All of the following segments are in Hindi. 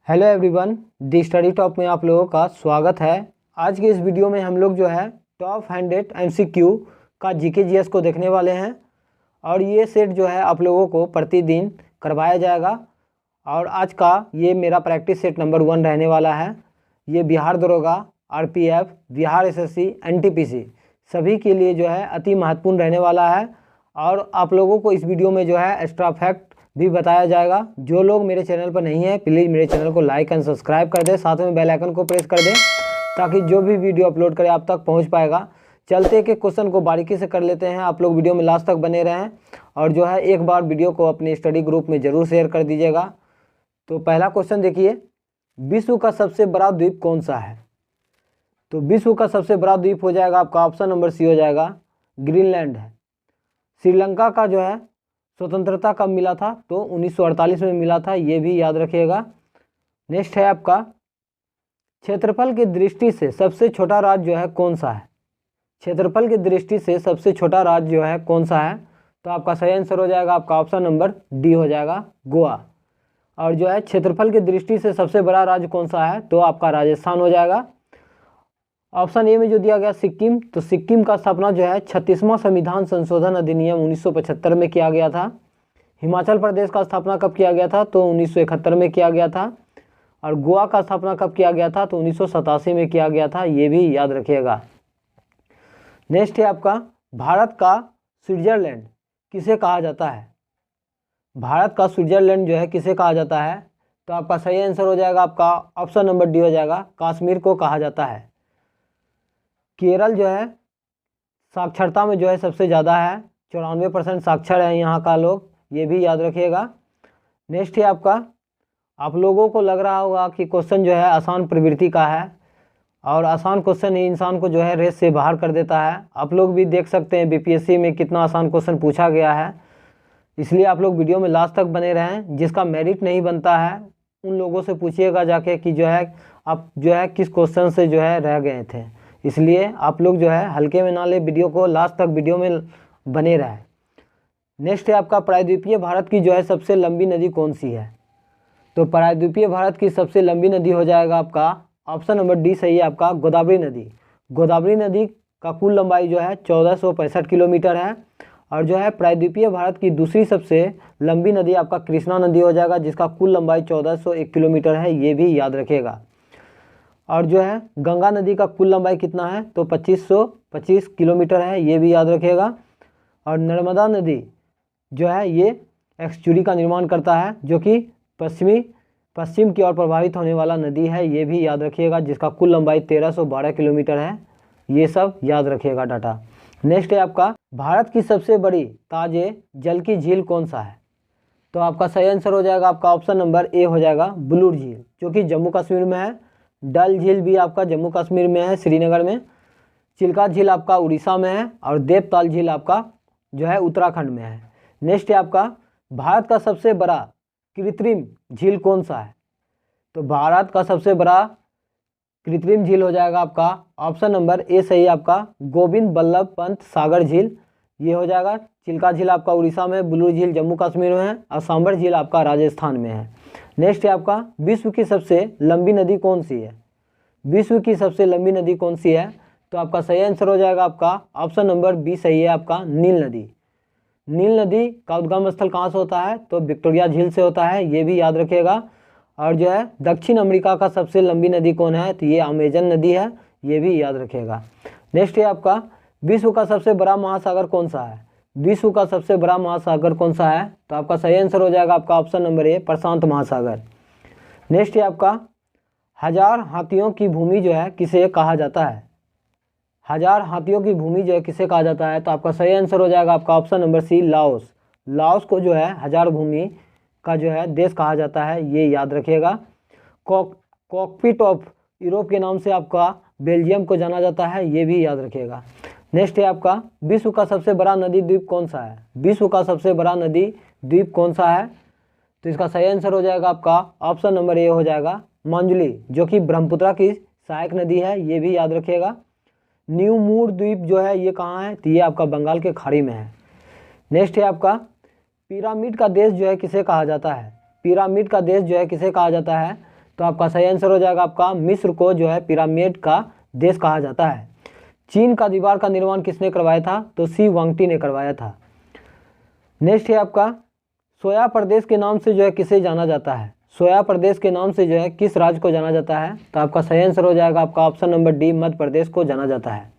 हेलो एवरीवन, दी स्टडी टॉप में आप लोगों का स्वागत है। आज के इस वीडियो में हम लोग जो है टॉप 100 एमसीक्यू का जीके जीएस को देखने वाले हैं और ये सेट जो है आप लोगों को प्रतिदिन करवाया जाएगा। और आज का ये मेरा प्रैक्टिस सेट नंबर 1 रहने वाला है। ये बिहार दरोगा, आरपीएफ, बिहार एसएससी, एनटीपीसी सभी के लिए जो है अति महत्वपूर्ण रहने वाला है। और आप लोगों को इस वीडियो में जो है एक्स्ट्रा फैक्ट भी बताया जाएगा। जो लोग मेरे चैनल पर नहीं है प्लीज़ मेरे चैनल को लाइक एंड सब्सक्राइब कर दें, साथ में बेल आइकन को प्रेस कर दें ताकि जो भी वीडियो अपलोड करें आप तक पहुंच पाएगा। चलते के क्वेश्चन को बारीकी से कर लेते हैं। आप लोग वीडियो में लास्ट तक बने रहें और जो है एक बार वीडियो को अपने स्टडी ग्रुप में ज़रूर शेयर कर दीजिएगा। तो पहला क्वेश्चन देखिए, विश्व का सबसे बड़ा द्वीप कौन सा है? तो विश्व का सबसे बड़ा द्वीप हो जाएगा आपका ऑप्शन नंबर सी हो जाएगा, ग्रीनलैंड है। श्रीलंका का जो है स्वतंत्रता कब मिला था? तो 1948 में मिला था, ये भी याद रखिएगा। नेक्स्ट है आपका, क्षेत्रफल की दृष्टि से सबसे छोटा राज्य जो है कौन सा है? क्षेत्रफल की दृष्टि से सबसे छोटा राज्य जो है कौन सा है? तो आपका सही आंसर हो जाएगा आपका ऑप्शन नंबर डी हो जाएगा, गोवा। और जो है क्षेत्रफल की दृष्टि से सबसे बड़ा राज्य कौन सा है? तो आपका राजस्थान हो जाएगा। ऑप्शन ए में जो दिया गया सिक्किम, तो सिक्किम का स्थापना जो है 36वां संविधान संशोधन अधिनियम 1975 में किया गया था। हिमाचल प्रदेश का स्थापना कब किया गया था? तो 1971 में किया गया था। और गोवा का स्थापना कब किया गया था? तो 1987 में किया गया था, ये भी याद रखिएगा। नेक्स्ट है आपका, भारत का स्विट्जरलैंड किसे कहा जाता है? भारत का स्विट्जरलैंड जो है किसे कहा जाता है? तो आपका सही आंसर हो जाएगा आपका ऑप्शन नंबर डी हो जाएगा, कश्मीर को कहा जाता है। केरल जो है साक्षरता में जो है सबसे ज़्यादा है, 94% साक्षर है यहाँ का लोग, ये भी याद रखिएगा। नेक्स्ट है आपका, आप लोगों को लग रहा होगा कि क्वेश्चन जो है आसान प्रवृत्ति का है और आसान क्वेश्चन ही इंसान को जो है रेस से बाहर कर देता है। आप लोग भी देख सकते हैं बीपीएससी में कितना आसान क्वेश्चन पूछा गया है, इसलिए आप लोग वीडियो में लास्ट तक बने रहें। जिसका मेरिट नहीं बनता है उन लोगों से पूछिएगा जाके कि जो है आप जो है किस क्वेश्चन से जो है रह गए थे। इसलिए आप लोग जो है हल्के में ना ले, वीडियो को लास्ट तक वीडियो में बने रहे। नेक्स्ट है आपका, प्रायद्वीपीय भारत की जो है सबसे लंबी नदी कौन सी है? तो प्रायद्वीपीय भारत की सबसे लंबी नदी हो जाएगा आपका ऑप्शन नंबर डी सही है आपका, गोदावरी नदी। गोदावरी नदी का कुल लंबाई जो है 1465 किलोमीटर है। और जो है प्रायद्वीपीय भारत की दूसरी सबसे लंबी नदी आपका कृष्णा नदी हो जाएगा, जिसका कुल लंबाई 1401 किलोमीटर है, ये भी याद रखिएगा। और जो है गंगा नदी का कुल लंबाई कितना है? तो 2525 किलोमीटर है, ये भी याद रखिएगा। और नर्मदा नदी जो है ये एक्सचुरी का निर्माण करता है, जो कि पश्चिम की ओर प्रभावित होने वाला नदी है, ये भी याद रखिएगा, जिसका कुल लंबाई 1312 किलोमीटर है, ये सब याद रखिएगा डाटा। नेक्स्ट है आपका, भारत की सबसे बड़ी ताजे जल की झील कौन सा है? तो आपका सही आंसर हो जाएगा आपका ऑप्शन नंबर ए हो जाएगा, बुलूर झील, जो कि जम्मू कश्मीर में है। डल झील भी आपका जम्मू कश्मीर में है, श्रीनगर में। चिल्का झील आपका उड़ीसा में है और देवताल झील आपका जो है उत्तराखंड में है। नेक्स्ट है आपका, भारत का सबसे बड़ा कृत्रिम झील कौन सा है? तो भारत का सबसे बड़ा कृत्रिम झील हो जाएगा आपका ऑप्शन नंबर ए सही आपका, गोविंद बल्लभ पंत सागर झील, ये हो जाएगा। चिल्का झील आपका उड़ीसा में, बुलूर झील जम्मू कश्मीर में है और सांबर झील आपका राजस्थान में है। नेक्स्ट है आपका, विश्व की सबसे लंबी नदी कौन सी है? विश्व की सबसे लंबी नदी कौन सी है? तो आपका सही आंसर हो जाएगा आपका ऑप्शन नंबर बी सही है आपका, नील नदी। नील नदी का उद्गम स्थल कहाँ से होता है? तो विक्टोरिया झील से होता है, ये भी याद रखिएगा। और जो है दक्षिण अमेरिका का सबसे लंबी नदी कौन है? तो ये अमेजन नदी है, ये भी याद रखिएगा। नेक्स्ट है आपका, विश्व का सबसे बड़ा महासागर कौन सा है? विश्व का सबसे बड़ा महासागर कौन सा है? तो आपका सही आंसर हो जाएगा आपका ऑप्शन नंबर ए, प्रशांत महासागर। नेक्स्ट है आपका, 1000 हाथियों की भूमि जो है किसे कहा जाता है? 1000 हाथियों की भूमि जो है किसे कहा जाता है? तो आपका सही आंसर हो जाएगा आपका option number C, Laos. Laos को जो है 1000 भूमि का जो है देश कहा जाता है, ये याद रखिएगा। कॉकपिट ऑफ यूरोप के नाम से आपका बेल्जियम को जाना जाता है, ये भी याद रखिएगा। नेक्स्ट है आपका, विश्व का सबसे बड़ा नदी द्वीप कौन सा है? विश्व का सबसे बड़ा नदी द्वीप कौन सा है? तो इसका सही आंसर हो जाएगा आपका ऑप्शन नंबर ए हो जाएगा, मांजुली, जो कि ब्रह्मपुत्र की सहायक नदी है, ये भी याद रखिएगा। न्यू मूर द्वीप जो है ये कहाँ है? तो ये आपका बंगाल के खाड़ी में है। नेक्स्ट है आपका, पिरामिड का देश जो है किसे कहा जाता है? पिरामिड का देश जो है किसे कहा जाता है? तो आपका सही आंसर हो जाएगा आपका मिस्र को जो है पिरामिड का देश कहा जाता है। चीन का दीवार का निर्माण किसने करवाया था? तो सी वांगटी ने करवाया था। नेक्स्ट है आपका सोया प्रदेश के नाम से जो है किसे जाना जाता है? सोया प्रदेश के नाम से जो है किस राज्य को जाना जाता है? तो आपका सही आंसर हो जाएगा आपका option number D, Madhya Pradesh को जाना जाता है।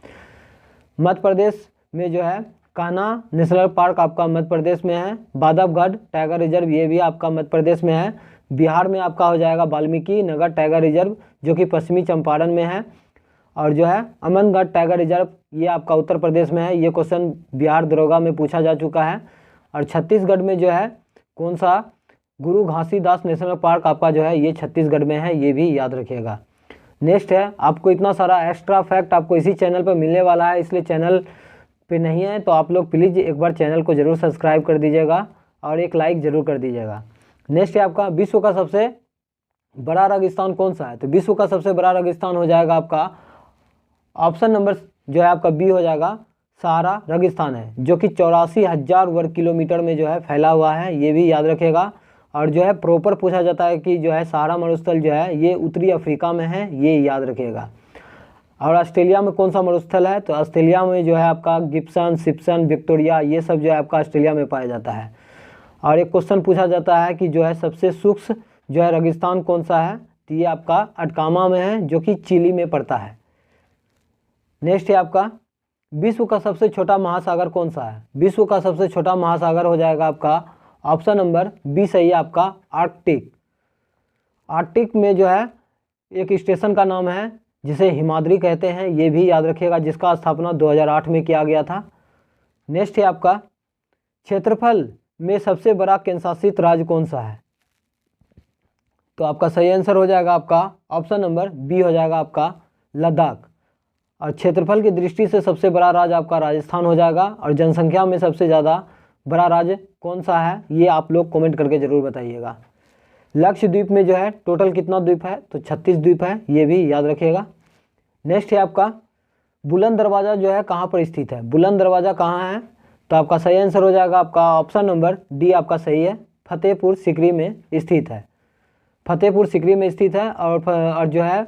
मध्य प्रदेश में जो है कान्हा नेशनल पार्क आपका मध्य प्रदेश में है। बांधवगढ़ टाइगर रिजर्व ये भी आपका मध्य प्रदेश में है। बिहार में आपका हो जाएगा वाल्मीकि नगर टाइगर रिजर्व जो कि पश्चिमी चंपारण में है। और जो है अमनगढ़ टाइगर रिजर्व ये आपका उत्तर प्रदेश में है। ये क्वेश्चन बिहार दरोगा में पूछा जा चुका है। और छत्तीसगढ़ में जो है कौन सा गुरु घासीदास नेशनल पार्क आपका जो है ये छत्तीसगढ़ में है, ये भी याद रखिएगा। नेक्स्ट है आपको इतना सारा एक्स्ट्रा फैक्ट आपको इसी चैनल पर मिलने वाला है, इसलिए चैनल पे नहीं है तो आप लोग प्लीज़ एक बार चैनल को ज़रूर सब्सक्राइब कर दीजिएगा और एक लाइक ज़रूर कर दीजिएगा। नेक्स्ट है आपका विश्व का सबसे बड़ा रेगिस्तान कौन सा है? तो विश्व का सबसे बड़ा रेगिस्तान हो जाएगा आपका ऑप्शन नंबर जो है आपका बी हो जाएगा, सहारा रेगिस्तान है जो कि 84,000 वर्ग किलोमीटर में जो है फैला हुआ है, ये भी याद रखेगा। और जो है प्रॉपर पूछा जाता है कि जो है सहारा मरुस्थल जो है ये उत्तरी अफ्रीका में है, ये याद रखिएगा। और ऑस्ट्रेलिया में कौन सा मरुस्थल है? तो ऑस्ट्रेलिया में जो है आपका गिब्सन, सिप्सन, विक्टोरिया ये सब जो है आपका ऑस्ट्रेलिया में पाया जाता है। और एक क्वेश्चन पूछा जाता है कि जो है सबसे शुष्क जो है रेगिस्तान कौन सा है? तो ये आपका अटकामा में है जो कि चिली में पड़ता है। नेक्स्ट है आपका विश्व का सबसे छोटा महासागर कौन सा है? विश्व का सबसे छोटा महासागर हो जाएगा आपका ऑप्शन नंबर बी सही है आपका आर्कटिक। आर्कटिक में जो है एक स्टेशन का नाम है जिसे हिमाद्री कहते हैं, ये भी याद रखिएगा, जिसका स्थापना 2008 में किया गया था। नेक्स्ट है आपका क्षेत्रफल में सबसे बड़ा केंद्रशासित राज्य कौन सा है? तो आपका सही आंसर हो जाएगा आपका ऑप्शन नंबर बी हो जाएगा आपका लद्दाख। और क्षेत्रफल की दृष्टि से सबसे बड़ा राज्य आपका राजस्थान हो जाएगा। और जनसंख्या में सबसे ज़्यादा बड़ा राज्य कौन सा है ये आप लोग कमेंट करके ज़रूर बताइएगा। लक्षद्वीप में जो है टोटल कितना द्वीप है? तो 36 द्वीप है, ये भी याद रखिएगा। नेक्स्ट है आपका बुलंद दरवाज़ा जो है कहाँ पर स्थित है? बुलंद दरवाज़ा कहाँ है? तो आपका सही आंसर हो जाएगा आपका ऑप्शन नंबर डी आपका सही है, फतेहपुर सीकरी में स्थित है। फतेहपुर सीकरी में स्थित है। और जो है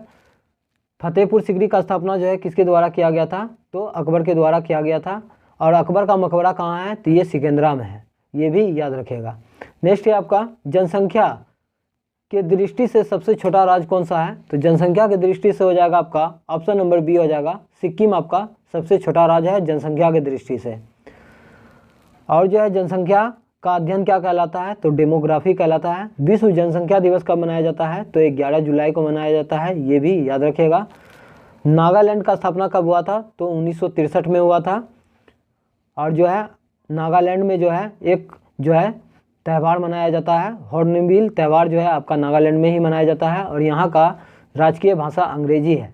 फतेहपुर सीकरी का स्थापना जो है किसके द्वारा किया गया था? तो अकबर के द्वारा किया गया था। और अकबर का मकबरा कहाँ है? तो ये सिकंदरा में है, ये भी याद रखिएगा। नेक्स्ट है आपका जनसंख्या के दृष्टि से सबसे छोटा राज्य कौन सा है? तो जनसंख्या की दृष्टि से हो जाएगा आपका ऑप्शन नंबर बी हो जाएगा, सिक्किम आपका सबसे छोटा राज्य है जनसंख्या की दृष्टि से। और जो है जनसंख्या का अध्ययन क्या कहलाता है? तो डेमोग्राफी कहलाता है। विश्व जनसंख्या दिवस कब मनाया जाता है? तो 11 जुलाई को मनाया जाता है, ये भी याद रखिएगा। नागालैंड का स्थापना कब हुआ था? तो 1963 में हुआ था। और जो है नागालैंड में जो है एक जो है त्यौहार मनाया जाता है, हॉर्नबिल त्यौहार जो है आपका नागालैंड में ही मनाया जाता है। और यहाँ का राजकीय भाषा अंग्रेजी है।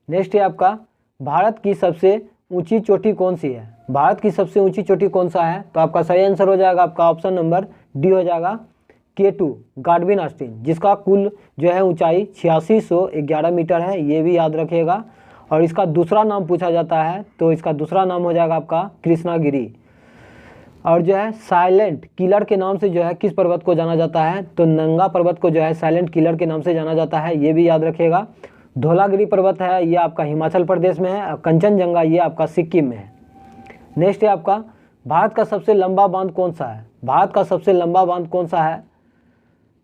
नेक्स्ट है आपका भारत की सबसे ऊंची चोटी कौन सी है? भारत की सबसे ऊंची चोटी कौन सा है? तो आपका सही आंसर हो जाएगा आपका ऑप्शन नंबर डी हो जाएगा, K2 गाडविन ऑस्टिन, जिसका कुल जो है ऊंचाई 8611 मीटर है, ये भी याद रखिएगा। और इसका दूसरा नाम पूछा जाता है तो इसका दूसरा नाम हो जाएगा आपका कृष्णागिरी। और जो है साइलेंट किलर के नाम से जो है किस पर्वत को जाना जाता है? तो नंगा पर्वत को जो है साइलेंट किलर के नाम से जाना जाता है, ये भी याद रखिएगा। धौलागिरी पर्वत है ये आपका हिमाचल प्रदेश में है। और कंचनजंगा ये आपका सिक्किम में है। नेक्स्ट है आपका भारत का सबसे लंबा बांध कौन सा है? भारत का सबसे लंबा बांध कौन सा है?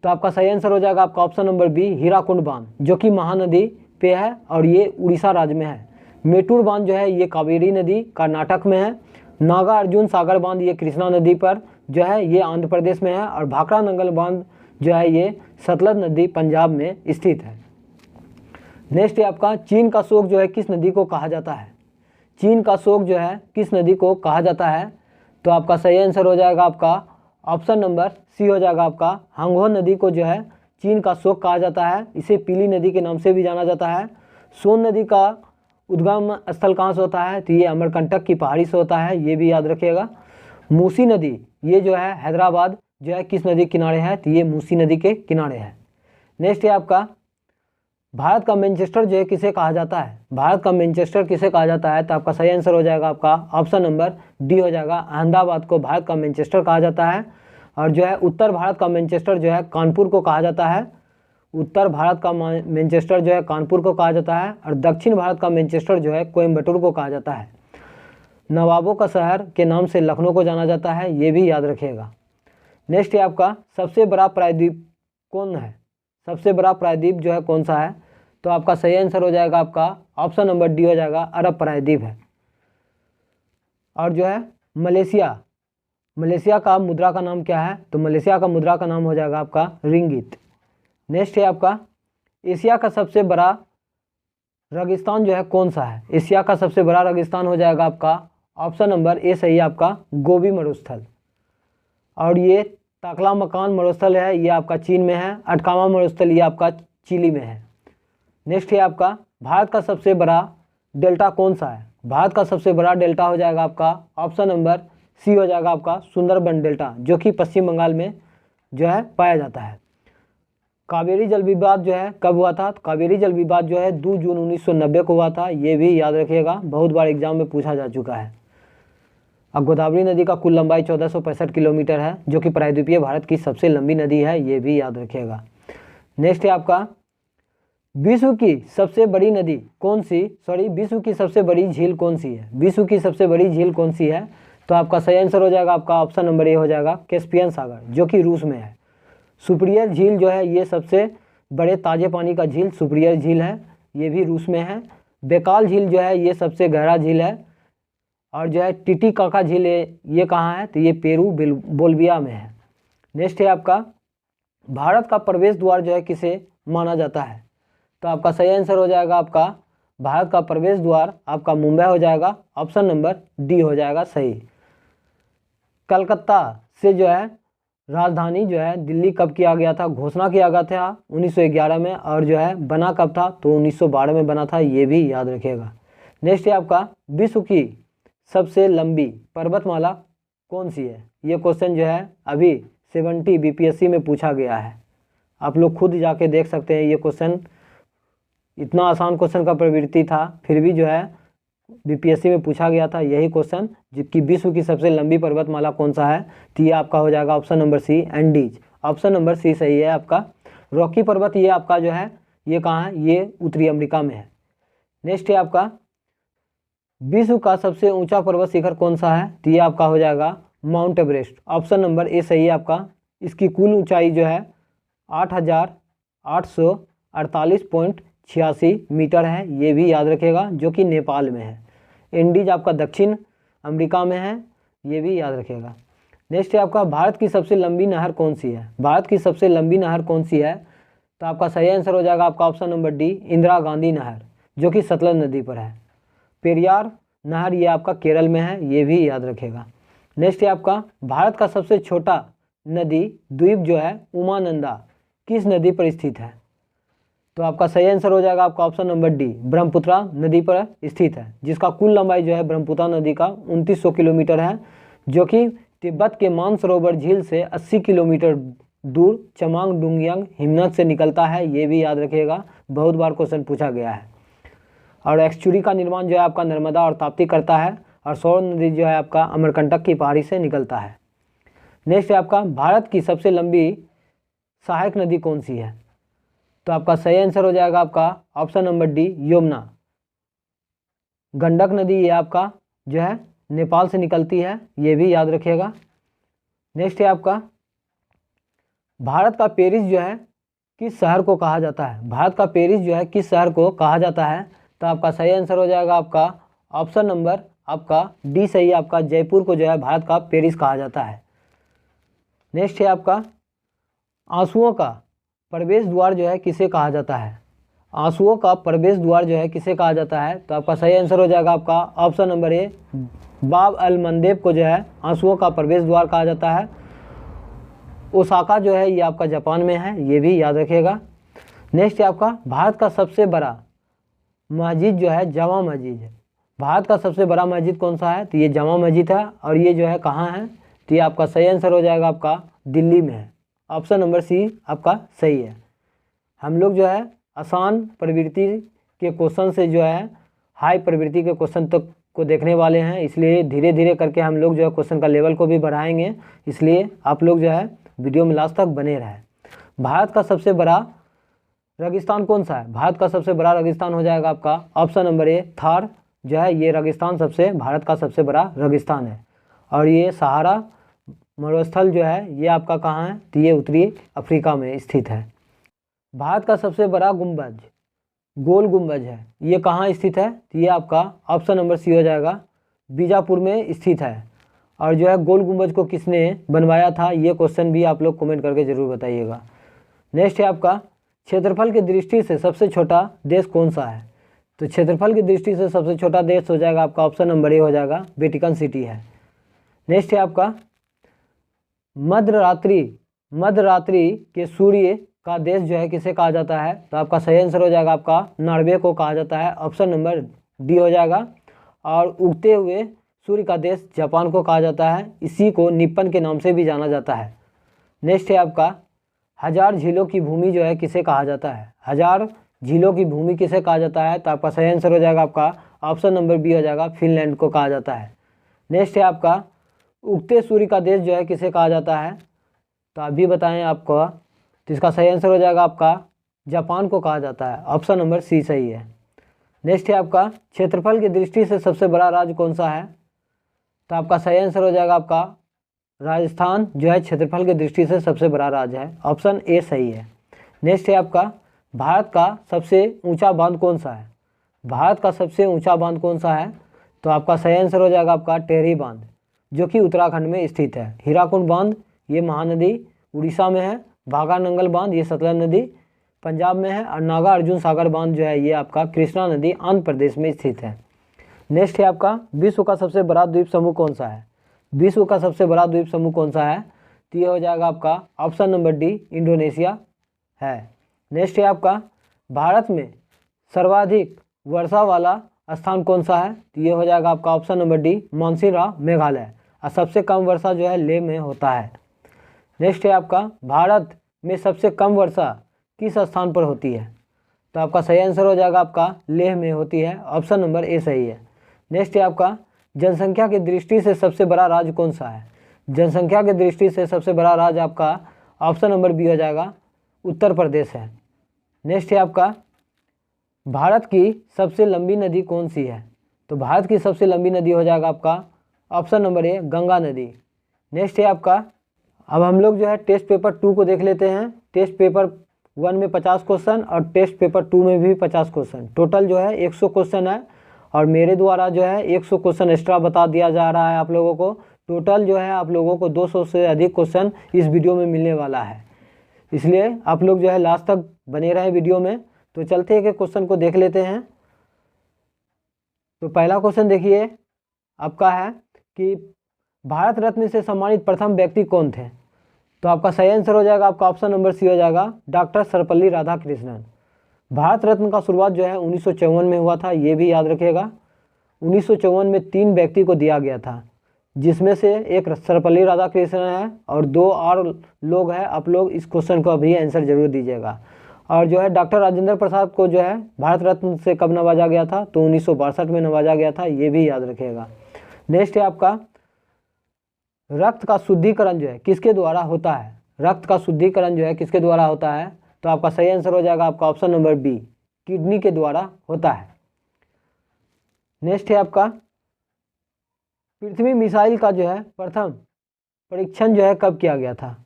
तो आपका सही आंसर हो जाएगा आपका ऑप्शन नंबर बी, हीराकुंड बांध, जो कि महानदी पे है और ये उड़ीसा राज्य में है। मेटूर बांध जो है ये कावेरी नदी कर्नाटक में है। नागा अर्जुन सागर बांध ये कृष्णा नदी पर जो है ये आंध्र प्रदेश में है। और भाखड़ा नंगल बांध जो है ये सतलज नदी पंजाब में स्थित है। नेक्स्ट है आपका चीन का शोक जो है किस नदी को कहा जाता है? चीन का शोक जो है किस नदी को कहा जाता है? तो आपका सही आंसर हो जाएगा आपका ऑप्शन नंबर सी हो जाएगा आपका, हांगहो नदी को जो है चीन का शोक कहा जाता है। इसे पीली नदी के नाम से भी जाना जाता है। सोन नदी का उद्गम स्थल कहाँ से होता है? तो ये अमरकंटक की पहाड़ी से होता है, ये भी याद रखिएगा। मूसी नदी ये जो है हैदराबाद जो है किस नदी के किनारे है? तो ये मूसी नदी के किनारे है। नेक्स्ट है आपका भारत का मैनचेस्टर जो है किसे कहा जाता है? भारत का मैनचेस्टर किसे कहा जाता है? तो आपका सही आंसर हो जाएगा आपका ऑप्शन नंबर डी हो जाएगा, अहमदाबाद को भारत का मैनचेस्टर कहा जाता है। और जो है उत्तर भारत का मैनचेस्टर जो है कानपुर को कहा जाता है। उत्तर भारत का मैनचेस्टर जो है कानपुर को कहा जाता है और दक्षिण भारत का मैनचेस्टर जो है कोयम्बटूर को कहा जाता है। नवाबों का शहर के नाम से लखनऊ को जाना जाता है, ये भी याद रखिएगा। नेक्स्ट है आपका सबसे बड़ा प्रायद्वीप कौन है, सबसे बड़ा प्रायद्वीप जो है कौन सा है, तो आपका सही आंसर हो जाएगा आपका ऑप्शन नंबर डी हो जाएगा, अरब प्रायद्वीप है। और जो है मलेशिया, मलेशिया का मुद्रा का नाम क्या है, तो मलेशिया का मुद्रा का नाम हो जाएगा आपका रिंगित। नेक्स्ट है आपका एशिया का सबसे बड़ा रेगिस्तान जो है कौन सा है, एशिया का सबसे बड़ा रेगिस्तान हो जाएगा आपका ऑप्शन नंबर ए सही है आपका गोबी मरुस्थल। और ये ताकला मकान मरुस्थल है, ये आपका चीन में है। अटकामा मरुस्थल ये आपका चिली में है। नेक्स्ट है आपका भारत का सबसे बड़ा डेल्टा कौन सा है, भारत का सबसे बड़ा डेल्टा हो जाएगा आपका ऑप्शन नंबर सी हो जाएगा आपका सुंदरबन डेल्टा, जो कि पश्चिम बंगाल में जो है पाया जाता है। कावेरी जल विवाद जो है कब हुआ था, तो कावेरी जल विवाद जो है 2 जून 1990 को हुआ था, ये भी याद रखिएगा, बहुत बार एग्जाम में पूछा जा चुका है। अब गोदावरी नदी का कुल लंबाई 1465 किलोमीटर है, जो कि प्रायद्वीपीय भारत की सबसे लंबी नदी है, ये भी याद रखिएगा। नेक्स्ट है आपका विश्व की सबसे बड़ी नदी कौन सी, विश्व की सबसे बड़ी झील कौन सी है, विश्व की सबसे बड़ी झील कौन सी है, तो आपका सही आंसर हो जाएगा आपका ऑप्शन नंबर ए हो जाएगा कैस्पियन सागर, जो कि रूस में है। सुपीरियर झील जो है ये सबसे बड़े ताजे पानी का झील सुपीरियर झील है, ये भी रूस में है। बेकाल झील जो है ये सबसे गहरा झील है। और जो है टिटिकाका झील ये कहाँ है, तो ये पेरू बोल्विया में है। नेक्स्ट है आपका भारत का प्रवेश द्वार जो है किसे माना जाता है, तो आपका सही आंसर हो जाएगा आपका भारत का प्रवेश द्वार आपका मुंबई हो जाएगा, ऑप्शन नंबर डी हो जाएगा सही। कलकत्ता से जो है राजधानी जो है दिल्ली कब किया गया था, घोषणा किया गया था 1911 में, और जो है बना कब था, तो 1912 में बना था, ये भी याद रखिएगा। नेक्स्ट है आपका विश्व की सबसे लंबी पर्वतमाला कौन सी है, ये क्वेश्चन जो है अभी 70 बीपीएससी में पूछा गया है, आप लोग खुद जाके देख सकते हैं। ये क्वेश्चन इतना आसान क्वेश्चन का प्रवृत्ति था, फिर भी जो है बीपीएससी में पूछा गया था यही क्वेश्चन, कि विश्व की सबसे लंबी पर्वतमाला कौन सा है, तो ये आपका हो जाएगा option number C Andes, option number C सही है आपका। रॉकी पर्वत ये आपका जो है ये कहाँ है, ये उत्तरी अमेरिका में है। नेक्स्ट है आपका विश्व का सबसे ऊंचा पर्वत शिखर कौन सा है, तो ये आपका हो जाएगा mount Everest, option number A सही है आपका। इसकी कुल ऊंचाई जो है 8,848.86 मीटर है, ये भी याद रखिएगा, जो कि नेपाल में है। एंडीज आपका दक्षिण अमेरिका में है, ये भी याद रखिएगा। नेक्स्ट है आपका भारत की सबसे लंबी नहर कौन सी है, भारत की सबसे लंबी नहर कौन सी है, तो आपका सही आंसर हो जाएगा आपका option number D Indira Gandhi नहर, जो कि सतलज नदी पर है। पेरियार नहर ये आपका केरल में है, ये भी याद रखिएगा। नेक्स्ट है आपका भारत का सबसे छोटा नदी द्वीप जो है उमानंदा किस नदी पर स्थित है, तो आपका सही आंसर हो जाएगा आपका ऑप्शन नंबर डी ब्रह्मपुत्रा नदी पर स्थित है, जिसका कुल लंबाई जो है ब्रह्मपुत्रा नदी का 2900 किलोमीटर है, जो कि तिब्बत के मानसरोवर झील से 80 किलोमीटर दूर चमांग डुंगयांग हिमनद से निकलता है, ये भी याद रखिएगा, बहुत बार क्वेश्चन पूछा गया है। और एक्सचुरी का निर्माण जो है आपका नर्मदा और ताप्ती करता है, और सौर नदी जो है आपका अमरकंटक की पहाड़ी से निकलता है। नेक्स्ट है आपका भारत की सबसे लंबी सहायक नदी कौन सी है, तो आपका सही आंसर हो जाएगा आपका option number D Yamuna. Gandak नदी ये आपका जो है नेपाल से निकलती है, ये भी याद रखिएगा। नेक्स्ट है आपका भारत का पेरिस जो है किस शहर को कहा जाता है, भारत का पेरिस जो है किस शहर को कहा जाता है, तो आपका सही आंसर हो जाएगा आपका ऑप्शन नंबर आपका डी सही है आपका, जयपुर को जो है भारत का पेरिस कहा जाता है। नेक्स्ट है आपका आंसुओं का प्रवेश द्वार जो है किसे कहा जाता है, आंसुओं का प्रवेश द्वार जो है किसे कहा जाता है, तो आपका सही आंसर हो जाएगा आपका ऑप्शन नंबर ए बाब अल मंदेब को जो है आंसुओं का प्रवेश द्वार कहा जाता है। ओसाका जो है ये आपका जापान में है, ये भी याद रखिएगा। नेक्स्ट है आपका भारत का सबसे बड़ा मस्जिद जो है जामा मस्जिद है, भारत का सबसे बड़ा मस्जिद कौन सा है, तो ये जामा मस्जिद है, और ये जो है कहाँ है, तो ये आपका सही आंसर हो जाएगा आपका दिल्ली में है, ऑप्शन नंबर सी आपका सही है। हम लोग जो है आसान प्रवृत्ति के क्वेश्चन से जो है हाई प्रवृत्ति के क्वेश्चन तक को देखने वाले हैं, इसलिए धीरे धीरे करके हम लोग जो है क्वेश्चन का लेवल को भी बढ़ाएंगे, इसलिए आप लोग जो है वीडियो में लास्ट तक बने रहें। भारत का सबसे बड़ा रेगिस्तान कौन सा है? भारत का सबसे बड़ा रेगिस्तान हो जाएगा आपका ऑप्शन नंबर ए थार जो है, ये रेगिस्तान भारत का सबसे बड़ा रेगिस्तान है। और ये सहारा मरुस्थल जो है ये आपका कहाँ है? तो ये उत्तरी अफ्रीका में स्थित है। भारत का सबसे बड़ा गुंबज गोल गुंबज है, ये कहाँ स्थित है? तो ये आपका ऑप्शन नंबर सी हो जाएगा, बीजापुर में स्थित है। और जो है गोल गुंबज को किसने बनवाया था, ये क्वेश्चन भी आप लोग कमेंट करके ज़रूर बताइएगा। नेक्स्ट है आपका, क्षेत्रफल की दृष्टि से सबसे छोटा देश कौन सा है? तो क्षेत्रफल की दृष्टि से सबसे छोटा देश हो जाएगा आपका ऑप्शन नंबर ए हो जाएगा, वेटिकन सिटी है। नेक्स्ट है आपका, मध्यरात्रि के सूर्य का देश जो है किसे कहा जाता है? तो आपका सही आंसर हो जाएगा आपका नॉर्वे को कहा जाता है, ऑप्शन नंबर डी हो जाएगा। और उगते हुए सूर्य का देश जापान को कहा जाता है, इसी को निप्पन के नाम से भी जाना जाता है। नेक्स्ट है आपका, हजार झीलों की भूमि जो है किसे कहा जाता है? हजार झीलों की भूमि किसे कहा जाता है? तो आपका सही आंसर हो जाएगा आपका ऑप्शन नंबर बी हो जाएगा, फिनलैंड को कहा जाता है। नेक्स्ट है आपका, उगते सूर्य का देश जो है किसे कहा जाता है? तो आप भी बताएं आपको, तो इसका सही आंसर हो जाएगा आपका जापान को कहा जाता है, ऑप्शन नंबर सी सही है। नेक्स्ट है आपका, क्षेत्रफल की दृष्टि से सबसे बड़ा राज्य कौन सा है? तो आपका सही आंसर हो जाएगा आपका राजस्थान जो है क्षेत्रफल की दृष्टि से सबसे बड़ा राज्य है, ऑप्शन ए सही है। नेक्स्ट है आपका, भारत का सबसे ऊंचा बांध कौन सा है? भारत का सबसे ऊंचा बांध कौन सा है? तो आपका सही आंसर हो जाएगा आपका टेहरी बांध, जो कि उत्तराखंड में स्थित है। हीराकुंड बांध ये महानदी उड़ीसा में है, भागा नंगल बांध ये सतलज नदी पंजाब में है, और नागा अर्जुन सागर बांध जो है ये आपका कृष्णा नदी आंध्र प्रदेश में स्थित है। नेक्स्ट है आपका, विश्व का सबसे बड़ा द्वीप समूह कौन सा है? विश्व का सबसे बड़ा द्वीप समूह कौन सा है? तो ये हो जाएगा आपका ऑप्शन नंबर डी, इंडोनेशिया है। नेक्स्ट है आपका, भारत में सर्वाधिक वर्षा वाला स्थान कौन सा है? तो ये हो जाएगा आपका option number D, Mawsynram Meghalaya. और सबसे कम वर्षा जो है लेह में होता है। नेक्स्ट है आपका, भारत में सबसे कम वर्षा किस स्थान पर होती है? तो आपका सही आंसर हो जाएगा आपका लेह में होती है, ऑप्शन नंबर ए सही है। नेक्स्ट है आपका, जनसंख्या की दृष्टि से सबसे बड़ा राज्य कौन सा है? जनसंख्या की दृष्टि से सबसे बड़ा राज्य आपका ऑप्शन नंबर बी हो जाएगा, उत्तर प्रदेश है। नेक्स्ट है आपका, भारत की सबसे लंबी नदी कौन सी है? तो भारत की सबसे लंबी नदी हो जाएगा आपका ऑप्शन नंबर ए, गंगा नदी। नेक्स्ट है आपका, अब हम लोग जो है टेस्ट पेपर 2 को देख लेते हैं। टेस्ट पेपर 1 में 50 क्वेश्चन और टेस्ट पेपर 2 में भी 50 क्वेश्चन, टोटल जो है 100 क्वेश्चन है। और मेरे द्वारा जो है 100 क्वेश्चन एक्स्ट्रा बता दिया जा रहा है आप लोगों को। टोटल जो है आप लोगों को 200 से अधिक क्वेश्चन इस वीडियो में मिलने वाला है, इसलिए आप लोग जो है लास्ट तक बने रहे वीडियो में। तो चलते हैं कि क्वेश्चन को देख लेते हैं। तो पहला क्वेश्चन देखिए आपका है कि भारत रत्न से सम्मानित प्रथम व्यक्ति कौन थे? तो आपका सही आंसर हो जाएगा आपका ऑप्शन नंबर सी हो जाएगा, डॉक्टर सर्वपल्ली राधाकृष्णन। भारत रत्न का शुरुआत जो है 1954 में हुआ था, ये भी याद रखिएगा। 1954 में 3 व्यक्ति को दिया गया था, जिसमें से एक सर्वपल्ली राधाकृष्णन है और 2 और लोग हैं। आप लोग इस क्वेश्चन को अभी आंसर जरूर दीजिएगा। और जो है डॉक्टर राजेंद्र प्रसाद को जो है भारत रत्न से कब नवाजा गया था? तो 1962 में नवाजा गया था, ये भी याद रखिएगा। नेक्स्ट है आपका, रक्त का शुद्धिकरण जो है किसके द्वारा होता है? रक्त का शुद्धिकरण जो है किसके द्वारा होता है? तो आपका सही आंसर हो जाएगा आपका ऑप्शन नंबर बी, किडनी के द्वारा होता है। नेक्स्ट है आपका, पृथ्वी मिसाइल का जो है प्रथम परीक्षण जो है कब किया गया था?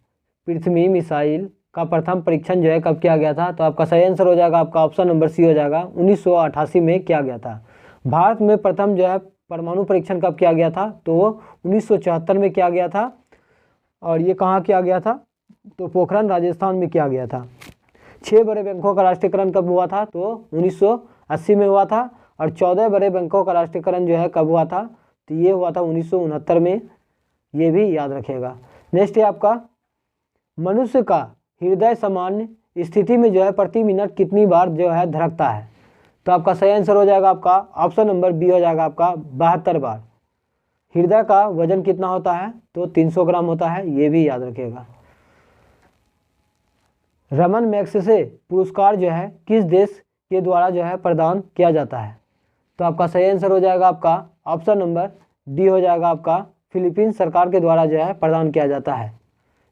पृथ्वी मिसाइल का प्रथम परीक्षण जो है कब किया गया था? तो आपका सही आंसर हो जाएगा आपका ऑप्शन नंबर सी हो जाएगा, 1988 में किया गया था। भारत में प्रथम जो है परमाणु परीक्षण कब किया गया था? तो 1974 में किया गया था। और ये कहाँ किया गया था? तो पोखरण राजस्थान में किया गया था। 6 बड़े बैंकों का राष्ट्रीयकरण कब हुआ था? तो 1980 में हुआ था। और 14 बड़े बैंकों का राष्ट्रीयकरण जो है कब हुआ था? तो ये हुआ था 1969 में, ये भी याद रखिएगा। नेक्स्ट है आपका, मनुष्य का हृदय सामान्य स्थिति में जो है प्रति मिनट कितनी बार जो है धड़कता है? तो आपका सही आंसर हो जाएगा आपका ऑप्शन नंबर बी हो जाएगा आपका 72 बार। हृदय का वजन कितना होता है? तो 300 ग्राम होता है, ये भी याद रखिएगा। रमन मैग्सेसे पुरस्कार जो है किस देश के द्वारा जो है प्रदान किया जाता है? तो आपका सही आंसर हो जाएगा आपका ऑप्शन नंबर डी हो जाएगा आपका, फिलीपींस सरकार के द्वारा जो है प्रदान किया जाता है।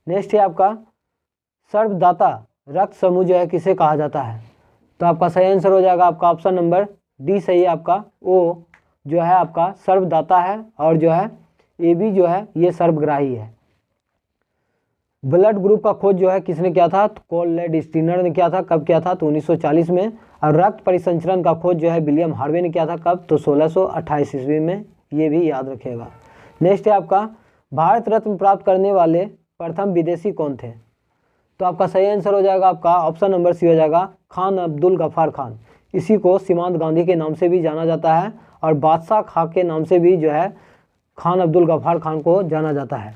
नेक्स्ट है आपका, सर्वदाता रक्त समूह जो है किसे कहा जाता है? तो आपका सही आंसर हो जाएगा आपका ऑप्शन नंबर डी सही है आपका। ओ जो है आपका सर्वदाता है और जो है ए बी जो है ये सर्वग्राही है। ब्लड ग्रुप का खोज जो है किसने किया था? तो कॉलरेड स्टीनर ने किया था। कब किया था? तो 1940 में। और रक्त परिसंचरण का खोज जो है विलियम हार्वे ने किया था। कब? तो 1628 ईस्वी में। ये भी याद रखिएगा। नेक्स्ट है आपका भारत रत्न प्राप्त करने वाले प्रथम विदेशी कौन थे? तो आपका सही आंसर हो जाएगा आपका ऑप्शन नंबर सी हो जाएगा खान अब्दुल गफ्फार खान। इसी को सीमांत गांधी के नाम से भी जाना जाता है और बादशाह खां के नाम से भी जो है खान अब्दुल गफ्फार खान को जाना जाता है।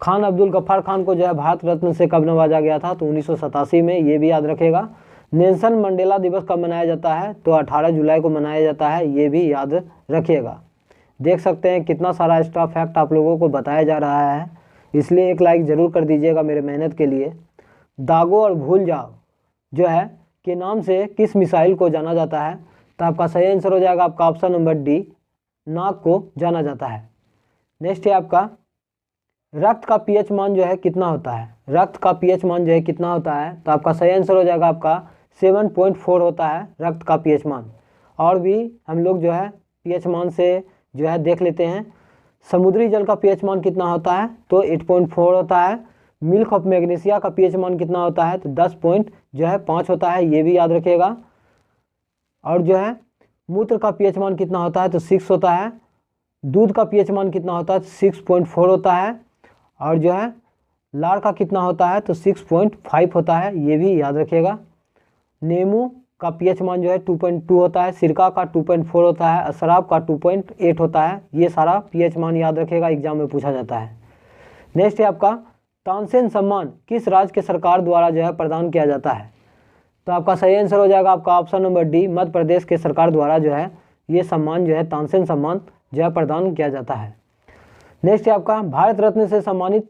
खान अब्दुल गफ्फार खान को जो है भारत रत्न से कब नवाजा गया था? तो 1987 में। ये भी याद रखेगा। नेल्सन मंडेला दिवस कब मनाया जाता है? तो 18 जुलाई को मनाया जाता है। ये भी याद रखिएगा। देख सकते हैं कितना सारा एक्स्ट्रा फैक्ट आप लोगों को बताया जा रहा है, इसलिए एक लाइक ज़रूर कर दीजिएगा मेरे मेहनत के लिए। दागो और भूल जाओ जो है के नाम से किस मिसाइल को जाना जाता है? तो आपका सही आंसर हो जाएगा आपका ऑप्शन नंबर डी नाग को जाना जाता है। नेक्स्ट है आपका रक्त का पीएच मान जो है कितना होता है? रक्त का पीएच मान जो है कितना होता है? तो आपका सही आंसर हो जाएगा आपका 7.4 होता है रक्त का पीएच मान। और भी हम लोग जो है पीएच मान से जो है देख लेते हैं। समुद्री जल का पीएच मान कितना होता है? तो 8.4 होता है। मिल्क ऑफ मैग्नीशिया का पीएच मान कितना होता है? तो 10.5 होता है। ये भी याद रखिएगा। और जो है मूत्र का पीएच मान कितना होता है? तो 6 होता है। दूध का पीएच मान कितना होता है? तो 6.4 होता है। और जो है लार का कितना होता है? तो 6.5 होता है। ये भी याद रखिएगा। नींबू का पीएच मान जो है 2.2 होता है। सिरका का 2.4 होता है। शराब का 2.8 होता है। ये सारा पीएच मान याद रखिएगा, एग्जाम में पूछा जाता है। नेक्स्ट है आपका तानसेन सम्मान किस राज्य के सरकार द्वारा जो है प्रदान किया जाता है? तो आपका सही आंसर हो जाएगा आपका option number D Madhya Pradesh के सरकार द्वारा जो है ये सम्मान जो है तानसेन सम्मान जो है प्रदान किया जाता है। नेक्स्ट है आपका भारत रत्न से सम्मानित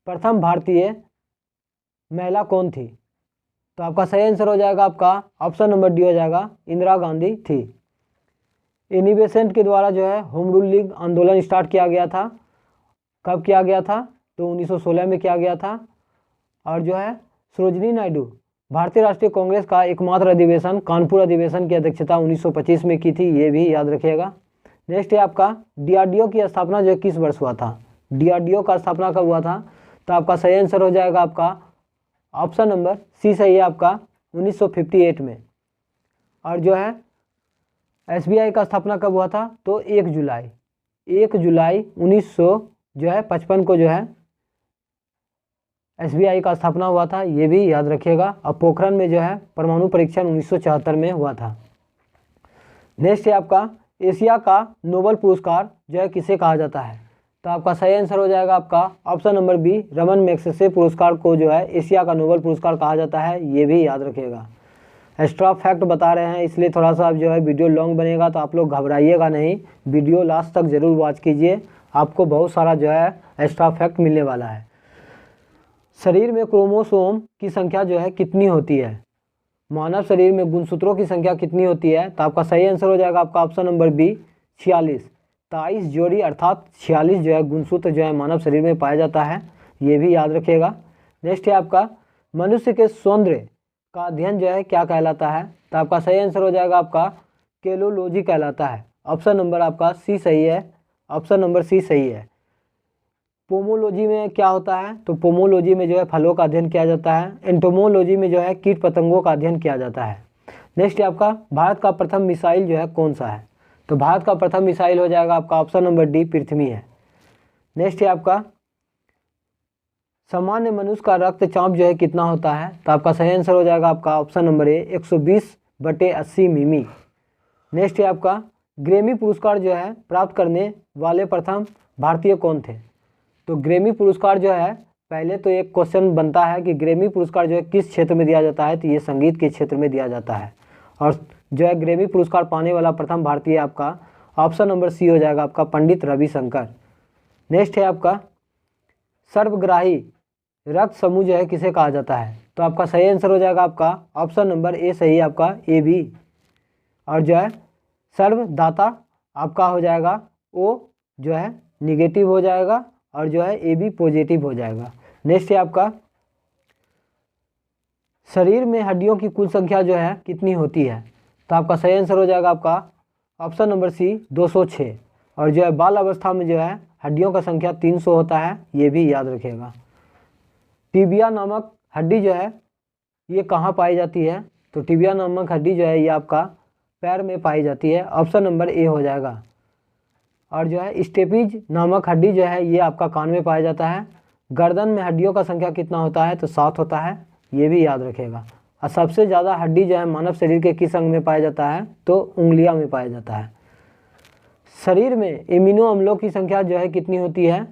प्रथम भारतीय महिला कौन थी? तो आपका सही आंसर हो जाएगा आपका ऑप्शन नंबर डी हो जाएगा इंदिरा गांधी थी। एनी बेसेंट के द्वारा जो है होम रूल लीग आंदोलन स्टार्ट किया गया था। कब किया गया था? तो 1916 में किया गया था। और जो है सरोजिनी नायडू भारतीय राष्ट्रीय कांग्रेस का एकमात्र अधिवेशन कानपुर अधिवेशन की अध्यक्षता 1925 में की थी। ये भी याद रखिएगा। नेक्स्ट है आपका डीआरडीओ की स्थापना जो है किस वर्ष हुआ था? डीआरडीओ का स्थापना कब हुआ था? तो आपका सही आंसर हो जाएगा आपका ऑप्शन नंबर सी सही है आपका 1958 में। और जो है एसबीआई का स्थापना कब हुआ था? तो 1 जुलाई 1955 को जो है एसबीआई का स्थापना हुआ था। ये भी याद रखिएगा। और पोखरण में जो है परमाणु परीक्षण 1974 में हुआ था। नेक्स्ट है आपका एशिया का नोबेल पुरस्कार जो है किसे कहा जाता है? तो आपका सही आंसर हो जाएगा आपका option number B Raman Magsaysay पुरस्कार को जो है एशिया का नोबेल पुरस्कार कहा जाता है। ये भी याद रखिएगा। एक्स्ट्रा फैक्ट बता रहे हैं इसलिए थोड़ा सा जो है वीडियो लॉन्ग बनेगा, तो आप लोग घबराइएगा नहीं, वीडियो लास्ट तक ज़रूर वॉच कीजिए। आपको बहुत सारा जो है एक्स्ट्रा फैक्ट मिलने वाला है। शरीर में क्रोमोसोम की संख्या जो है कितनी होती है? मानव शरीर में गुणसूत्रों की संख्या कितनी होती है? तो आपका सही आंसर हो जाएगा आपका ऑप्शन नंबर बी 46। 23 जोड़ी अर्थात 46 जो है गुणसूत्र जो है मानव शरीर में पाया जाता है। ये भी याद रखिएगा। नेक्स्ट है आपका मनुष्य के सौंदर्य का अध्ययन जो है क्या कहलाता है? तो आपका सही आंसर हो जाएगा आपका केलोलॉजी कहलाता है। ऑप्शन नंबर आपका सी सही है। ऑप्शन नंबर सी सही है। पोमोलॉजी में क्या होता है? तो पोमोलॉजी में जो है फलों का अध्ययन किया जाता है। एंटोमोलॉजी में जो है कीट पतंगों का अध्ययन किया जाता है। नेक्स्ट है आपका भारत का प्रथम मिसाइल जो है कौन सा है? तो भारत का प्रथम मिसाइल हो जाएगा आपका ऑप्शन नंबर डी पृथ्वी है। नेक्स्ट है आपका सामान्य मनुष्य का रक्तचाप जो है कितना होता है? तो आपका सही आंसर हो जाएगा आपका ऑप्शन नंबर ए 120/80 मिमी। नेक्स्ट है आपका ग्रैमी पुरस्कार जो है प्राप्त करने वाले प्रथम भारतीय कौन थे? तो ग्रैमी पुरस्कार जो है पहले तो एक क्वेश्चन बनता है कि ग्रैमी पुरस्कार जो है किस क्षेत्र में दिया जाता है? तो ये संगीत के क्षेत्र में दिया जाता है। और जो है ग्रैमी पुरस्कार पाने वाला प्रथम भारतीय आपका ऑप्शन नंबर सी हो जाएगा आपका पंडित रविशंकर। नेक्स्ट है आपका सर्वग्राही रक्त समूह जो है किसे कहा जाता है? तो आपका सही आंसर हो जाएगा आपका ऑप्शन नंबर ए सही है आपका ए बी। और जो है सर्वदाता आपका हो जाएगा ओ जो है निगेटिव हो जाएगा और जो है ए बी पॉजिटिव हो जाएगा। नेक्स्ट है आपका शरीर में हड्डियों की कुल संख्या जो है कितनी होती है? तो आपका सही आंसर हो जाएगा आपका ऑप्शन नंबर सी 206। और जो है बाल अवस्था में जो है हड्डियों का संख्या 300 होता है, ये भी याद रखिएगा। टिबिया नामक हड्डी जो है ये कहाँ पाई जाती है? तो टिबिया नामक हड्डी जो है ये आपका पैर में पाई जाती है, ऑप्शन नंबर ए हो जाएगा। और जो है स्टेपीज नामक हड्डी जो है ये आपका कान में पाया जाता है। गर्दन में हड्डियों का संख्या कितना होता है? तो 7 होता है, ये भी याद रखेगा। और सबसे ज़्यादा हड्डी जो है मानव शरीर के किस अंग में पाया जाता है? तो उंगलियां में पाया जाता है। शरीर में एमिनो अम्लों की संख्या जो है कितनी होती है?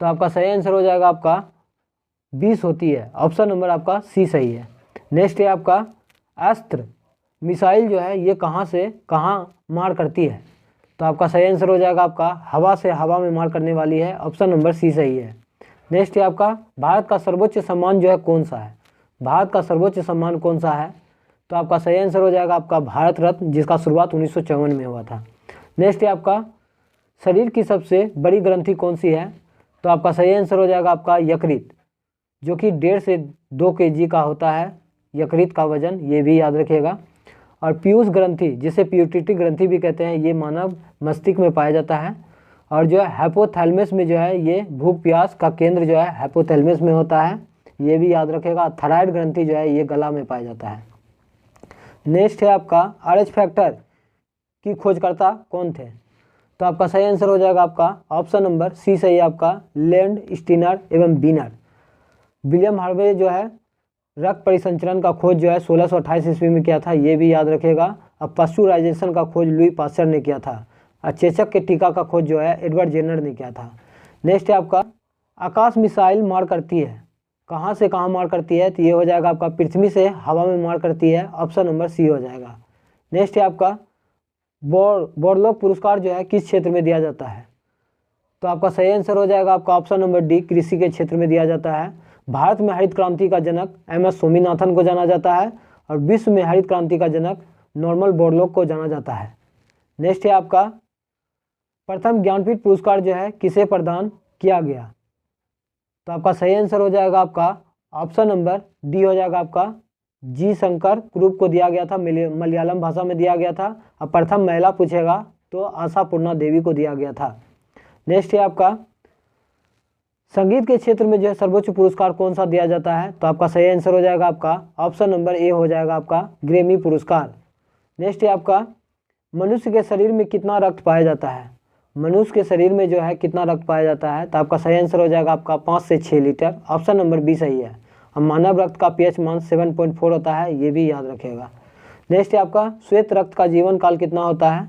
तो आपका सही आंसर हो जाएगा आपका 20 होती है, ऑप्शन नंबर आपका सी सही है। नेक्स्ट है आपका अस्त्र मिसाइल जो है ये कहाँ से कहाँ मार करती है? तो आपका सही आंसर हो जाएगा आपका हवा से हवा में मार करने वाली है, ऑप्शन नंबर सी सही है। नेक्स्ट है आपका भारत का सर्वोच्च सम्मान जो है कौन सा है? भारत का सर्वोच्च सम्मान कौन सा है? तो आपका सही आंसर हो जाएगा आपका भारत रत्न, जिसका शुरुआत 1954 में हुआ था। नेक्स्ट है आपका शरीर की सबसे बड़ी ग्रंथि कौन सी है? तो आपका सही आंसर हो जाएगा आपका यकृत, जो कि 1.5 से 2 kg का होता है यकृत का वजन, ये भी याद रखिएगा। और पीयूष ग्रंथि, जिसे पिट्यूटरी ग्रंथि भी कहते हैं, ये मानव मस्तिष्क में पाया जाता है। और जो है हाइपोथैलेमस में जो है ये भूख प्यास का केंद्र जो है हाइपोथैलेमस में होता है, ये भी याद रखेगा। थायराइड ग्रंथि जो है ये गला में पाया जाता है। नेक्स्ट है आपका आरएच फैक्टर की खोजकर्ता कौन थे? तो आपका सही आंसर हो जाएगा आपका ऑप्शन नंबर सी सही है आपका लैंड स्टीनर एवं बीनर। विलियम हार्वे जो है रक्त परिसंचरण का खोज जो है 1628 ईस्वी में किया था, ये भी याद रखेगा। अब पास्चुराइजेशन का खोज लुई पास्चर ने किया था। और चेचक के टीका का खोज जो है एडवर्ड जेनर ने किया था। नेक्स्ट है आपका आकाश मिसाइल मार करती है, कहाँ से कहाँ मार करती है? तो ये हो जाएगा आपका पृथ्वी से हवा में मार करती है, ऑप्शन नंबर सी हो जाएगा। नेक्स्ट है आपका बोरलॉग पुरस्कार जो है किस क्षेत्र में दिया जाता है? तो आपका सही आंसर हो जाएगा आपका ऑप्शन नंबर डी, कृषि के क्षेत्र में दिया जाता है। भारत में हरित क्रांति का जनक MS स्वामीनाथन को जाना जाता है, और विश्व में हरित क्रांति का जनक नॉर्मन बोरलॉग को जाना जाता है। नेक्स्ट है आपका प्रथम ज्ञानपीठ पुरस्कार जो है किसे प्रदान किया गया? तो आपका सही आंसर हो जाएगा आपका ऑप्शन नंबर डी हो जाएगा आपका जी शंकर कुरूप को दिया गया था, मलयालम भाषा में दिया गया था। अब प्रथम महिला पूछेगा तो आशापूर्णा देवी को दिया गया था। नेक्स्ट है आपका संगीत के क्षेत्र में जो है सर्वोच्च पुरस्कार कौन सा दिया जाता है? तो आपका सही आंसर हो जाएगा आपका ऑप्शन नंबर ए हो जाएगा आपका ग्रैमी पुरस्कार। नेक्स्ट है आपका मनुष्य के शरीर में कितना रक्त पाया जाता है? मनुष्य के शरीर में जो है कितना रक्त पाया जाता है? तो आपका सही आंसर हो जाएगा आपका 5 से 6 लीटर, ऑप्शन नंबर बी सही है। अब मानव रक्त का pH मान 7.4 होता है, ये भी याद रखेगा। नेक्स्ट है आपका श्वेत रक्त का जीवन काल कितना होता है?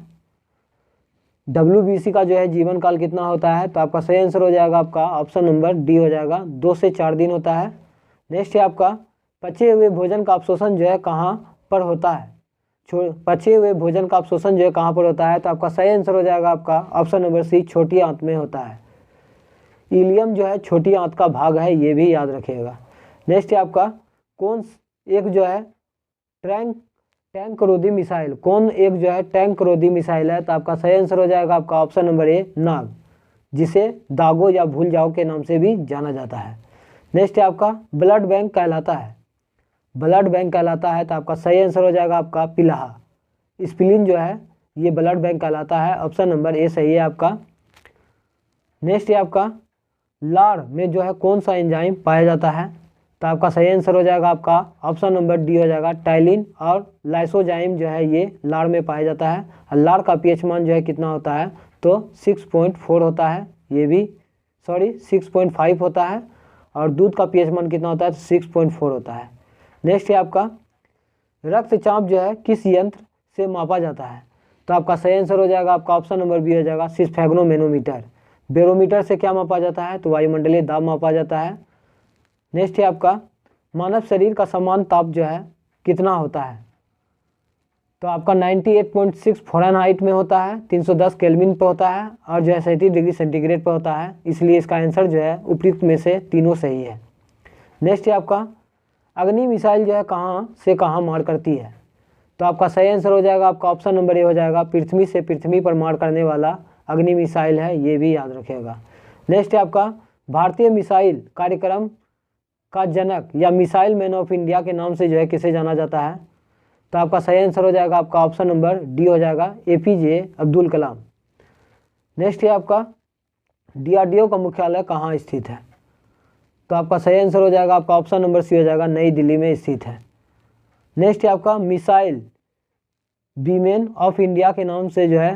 WBC का जो है जीवन काल कितना होता है? तो आपका सही आंसर हो जाएगा आपका ऑप्शन नंबर डी हो जाएगा, 2 से 4 दिन होता है। नेक्स्ट है आपका पचे हुए भोजन का अवशोषण जो है कहाँ पर होता है? पचे हुए भोजन का अवशोषण जो है कहाँ पर होता है? तो आपका सही आंसर हो जाएगा आपका ऑप्शन नंबर सी, छोटी आंत में होता है। इलियम जो है छोटी आंत का भाग है, ये भी याद रखिएगा। नेक्स्ट है आपका कौन एक जो है टैंक रोधी मिसाइल, कौन एक जो है टैंक रोधी मिसाइल है? तो आपका सही आंसर हो जाएगा आपका ऑप्शन नंबर ए, नाग, जिसे दागो या भूल जाओ के नाम से भी जाना जाता है। नेक्स्ट है आपका ब्लड बैंक कहलाता है, ब्लड बैंक कहलाता है। तो आपका सही आंसर हो जाएगा आपका पिलाहा, स्प्लीन जो है ये ब्लड बैंक कहलाता है, ऑप्शन नंबर ए सही है आपका। नेक्स्ट है आपका लार में जो है कौन सा एंजाइम पाया जाता है? तो आपका सही आंसर हो जाएगा आपका ऑप्शन नंबर डी हो जाएगा, टाइलिन और लाइसोजाइम जो है ये लार में पाया जाता है। और लार का pH मान जो है कितना होता है? तो 6.4 होता है, ये भी 6.5 होता है। और दूध का pH मान कितना होता है? 6.4 होता है। नेक्स्ट है आपका रक्तचाप जो है किस यंत्र से मापा जाता है? तो आपका सही आंसर हो जाएगा आपका ऑप्शन नंबर बी हो जाएगा, सिस्फेग्नोमेनोमीटर। बैरोमीटर से क्या मापा जाता है? तो वायुमंडलीय दाब मापा जाता है। नेक्स्ट है आपका मानव शरीर का समान ताप जो है कितना होता है? तो आपका 98.6 फ़ारेनहाइट में होता है, 310 केल्विन पे होता है, और जो है 37 डिग्री सेंटीग्रेड पे होता है। इसलिए इसका आंसर जो है उपयुक्त में से तीनों सही है। नेक्स्ट है आपका अग्नि मिसाइल जो है कहाँ से कहाँ मार करती है? तो आपका सही आंसर हो जाएगा आपका ऑप्शन नंबर ए हो जाएगा, पृथ्वी से पृथ्वी पर मार करने वाला अग्नि मिसाइल है, ये भी याद रखिएगा। नेक्स्ट है आपका भारतीय मिसाइल कार्यक्रम का जनक या मिसाइल मैन ऑफ इंडिया के नाम से जो है किसे जाना जाता है? तो आपका सही आंसर हो जाएगा आपका ऑप्शन नंबर डी हो जाएगा, APJ अब्दुल कलाम। नेक्स्ट है आपका DRDO का मुख्यालय कहाँ स्थित है? तो आपका सही आंसर हो जाएगा आपका ऑप्शन नंबर सी हो जाएगा, नई दिल्ली में स्थित है। नेक्स्ट है आपका मिसाइल वीमेन ऑफ इंडिया के नाम से जो है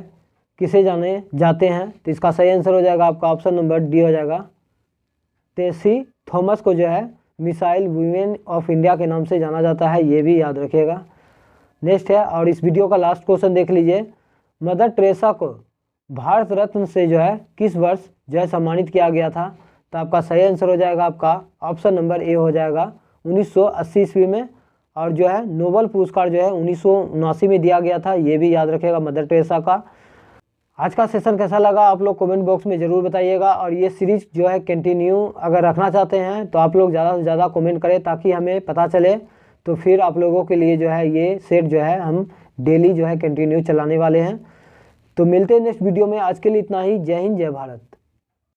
किसे जाने जाते हैं? तो इसका सही आंसर हो जाएगा आपका ऑप्शन नंबर डी हो जाएगा, टेसी थॉमस को जो है मिसाइल वीमेन ऑफ इंडिया के नाम से जाना जाता है, ये भी याद रखिएगा। नेक्स्ट है, और इस वीडियो का लास्ट क्वेश्चन देख लीजिए, मदर टेरेसा को भारत रत्न से जो है किस वर्ष जो है सम्मानित किया गया था? तो आपका सही आंसर हो जाएगा आपका ऑप्शन नंबर ए हो जाएगा 1980 ईस्वी में, और जो है नोबल पुरस्कार जो है 1979 में दिया गया था, ये भी याद रखिएगा मदर टेरेसा का। आज का सेशन कैसा लगा आप लोग कमेंट बॉक्स में ज़रूर बताइएगा, और ये सीरीज़ जो है कंटिन्यू अगर रखना चाहते हैं तो आप लोग ज़्यादा से ज़्यादा कमेंट करें ताकि हमें पता चले, तो फिर आप लोगों के लिए जो है ये सेट जो है हम डेली जो है कंटिन्यू चलाने वाले हैं। तो मिलते हैं नेक्स्ट वीडियो में, आज के लिए इतना ही। जय हिंद, जय भारत।